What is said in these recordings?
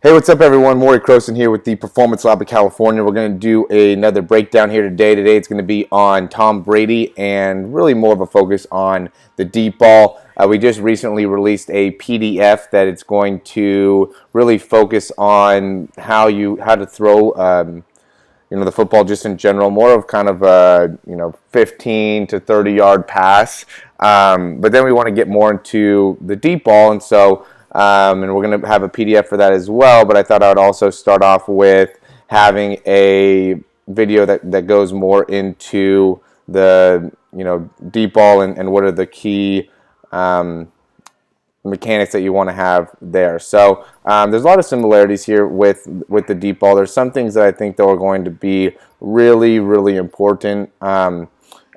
Hey, what's up, everyone? Morey Croson here with the Performance Lab of California. We're going to do another breakdown here today. Today it's going to be on Tom Brady and really more of a focus on the deep ball. We just recently released a PDF that it's going to really focus on how to throw the football just in general, more of kind of a 15 to 30 yard pass. But then we want to get more into the deep ball, and so. And we're going to have a PDF for that as well, but I thought I would also start off with having a video that goes more into the deep ball and what are the key mechanics that you want to have there. So there's a lot of similarities here with the deep ball. There's some things that I think that are going to be really, really important.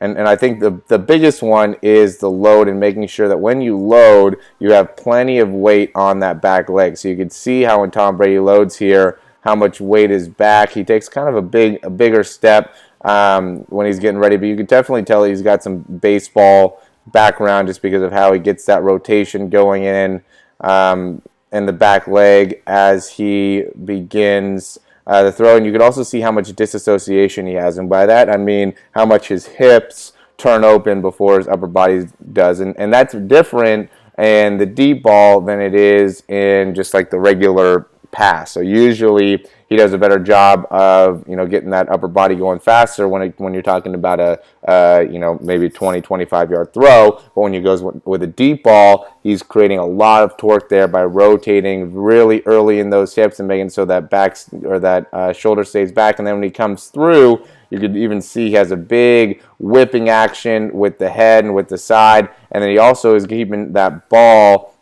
And I think the biggest one is the load and making sure that when you load, you have plenty of weight on that back leg. So you can see how when Tom Brady loads here, how much weight is back. He takes kind of a bigger step when he's getting ready, but you can definitely tell he's got some baseball background just because of how he gets that rotation going in the back leg as he begins the throw. And you can also see how much disassociation he has, and by that I mean how much his hips turn open before his upper body does, and that's different in the deep ball than it is in just like the regular pass. So usually he does a better job of getting that upper body going faster when you're talking about a maybe 20-25 yard throw. But when he goes with a deep ball, he's creating a lot of torque there by rotating really early in those hips and making so that that shoulder stays back. And then when he comes through, you could even see he has a big whipping action with the head and with the side, and then he also is keeping that ball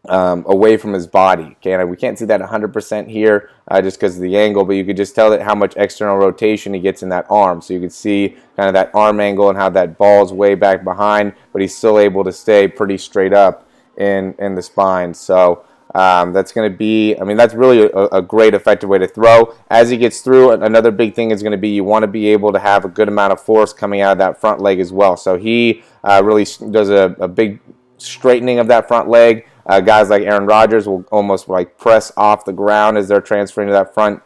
away from his body. Okay, and we can't see that 100% here just because of the angle, but you could just tell that how much external rotation he gets in that arm. So you can see kind of that arm angle and how that ball's way back behind, but he's still able to stay pretty straight up in the spine. So that's going to be, that's really a great effective way to throw. As he gets through, another big thing is going to be you want to be able to have a good amount of force coming out of that front leg as well. So he really does a big straightening of that front leg. Guys like Aaron Rodgers will almost like press off the ground as they're transferring to that front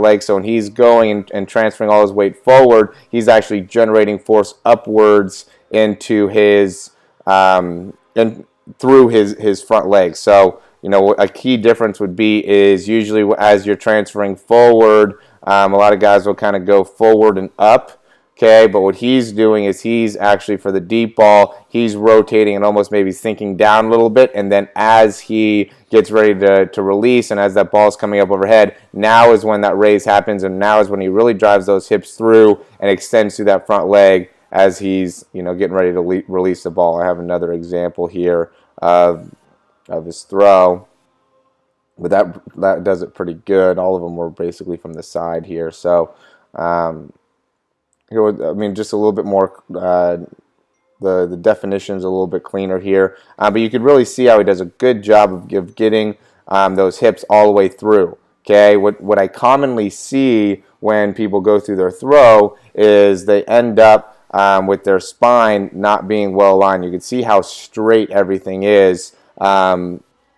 leg. So when he's going and transferring all his weight forward, he's actually generating force upwards into his and through his front leg. So a key difference would be is usually as you're transferring forward, a lot of guys will kind of go forward and up. Okay, but what he's doing is he's actually, for the deep ball, he's rotating and almost maybe sinking down a little bit, and then as he gets ready to release and as that ball is coming up overhead, now is when that raise happens, and now is when he really drives those hips through and extends through that front leg as he's getting ready to release the ball. I have another example here of his throw, but that does it pretty good. All of them were basically from the side here, so just a little bit more, the definition's a little bit cleaner here. But you could really see how he does a good job of getting those hips all the way through. Okay, what I commonly see when people go through their throw is they end up with their spine not being well aligned. You can see how straight everything is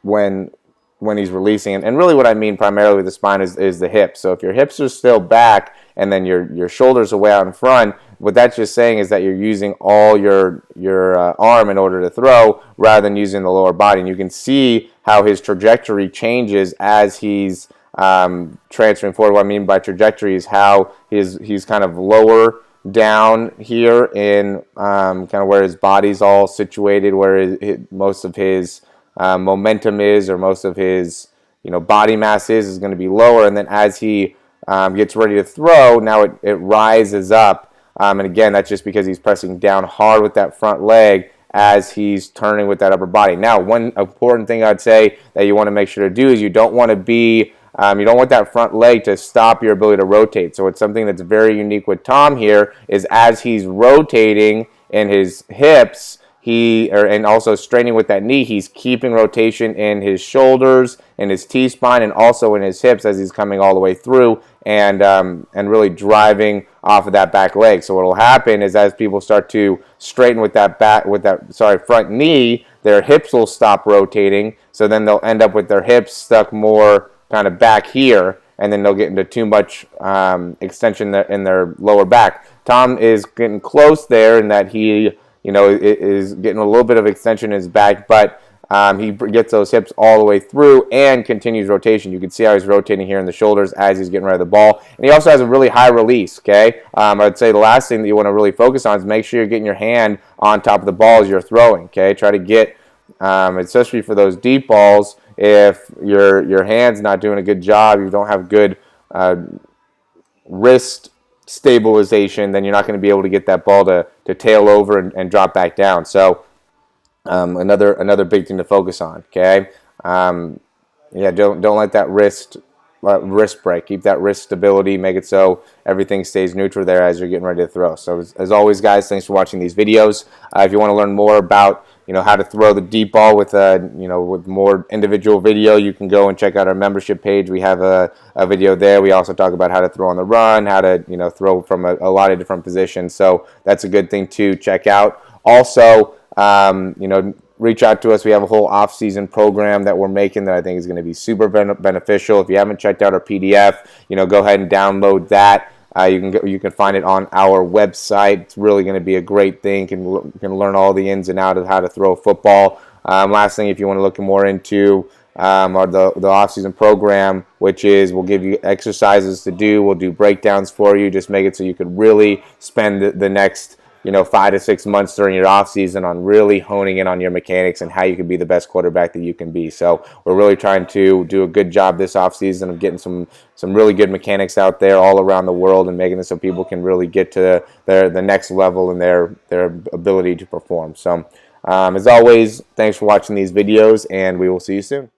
when he's releasing. And really what I mean primarily with the spine is the hips. So if your hips are still back and then your shoulders are way out in front, what that's just saying is that you're using all your arm in order to throw rather than using the lower body. And you can see how his trajectory changes as he's transferring forward. What I mean by trajectory is how he's kind of lower down here in kind of where his body's all situated, where most of his momentum is, or most of his body mass is going to be lower, and then as he gets ready to throw, now it rises up, and again that's just because he's pressing down hard with that front leg as he's turning with that upper body. Now, one important thing I'd say that you want to make sure to do is you don't want that front leg to stop your ability to rotate. So it's something that's very unique with Tom here is as he's rotating in his hips, and also straightening with that knee, he's keeping rotation in his shoulders, in his T-spine, and also in his hips as he's coming all the way through, and really driving off of that back leg. So what will happen is as people start to straighten with that front knee, their hips will stop rotating. So then they'll end up with their hips stuck more kind of back here, and then they'll get into too much extension in their lower back. Tom is getting close there in that he, is getting a little bit of extension in his back, but he gets those hips all the way through and continues rotation. You can see how he's rotating here in the shoulders as he's getting rid of the ball. And he also has a really high release, okay? I'd say the last thing that you want to really focus on is make sure you're getting your hand on top of the ball as you're throwing, okay? Try to get, especially for those deep balls, if your hand's not doing a good job, you don't have good wrist stabilization, then you're not going to be able to get that ball to tail over and drop back down. So another big thing to focus on. Okay, don't let that wrist break. Keep that wrist stability. Make it so everything stays neutral there as you're getting ready to throw. So as always, guys, thanks for watching these videos. If you want to learn more about how to throw the deep ball with with more individual video, you can go and check out our membership page. We have a video there. We also talk about how to throw on the run, how to throw from a lot of different positions. So that's a good thing to check out. Also, reach out to us. We have a whole off-season program that we're making that I think is going to be super beneficial. If you haven't checked out our PDF, go ahead and download that. You can find it on our website. It's really going to be a great thing. You can learn all the ins and outs of how to throw a football. Last thing, if you want to look more into the off-season program, which is we'll give you exercises to do. We'll do breakdowns for you. Just make it so you could really spend the next 5 to 6 months during your off season on really honing in on your mechanics and how you can be the best quarterback that you can be. So we're really trying to do a good job this off season of getting some really good mechanics out there all around the world and making it so people can really get to the next level in their ability to perform. So as always, thanks for watching these videos, and we will see you soon.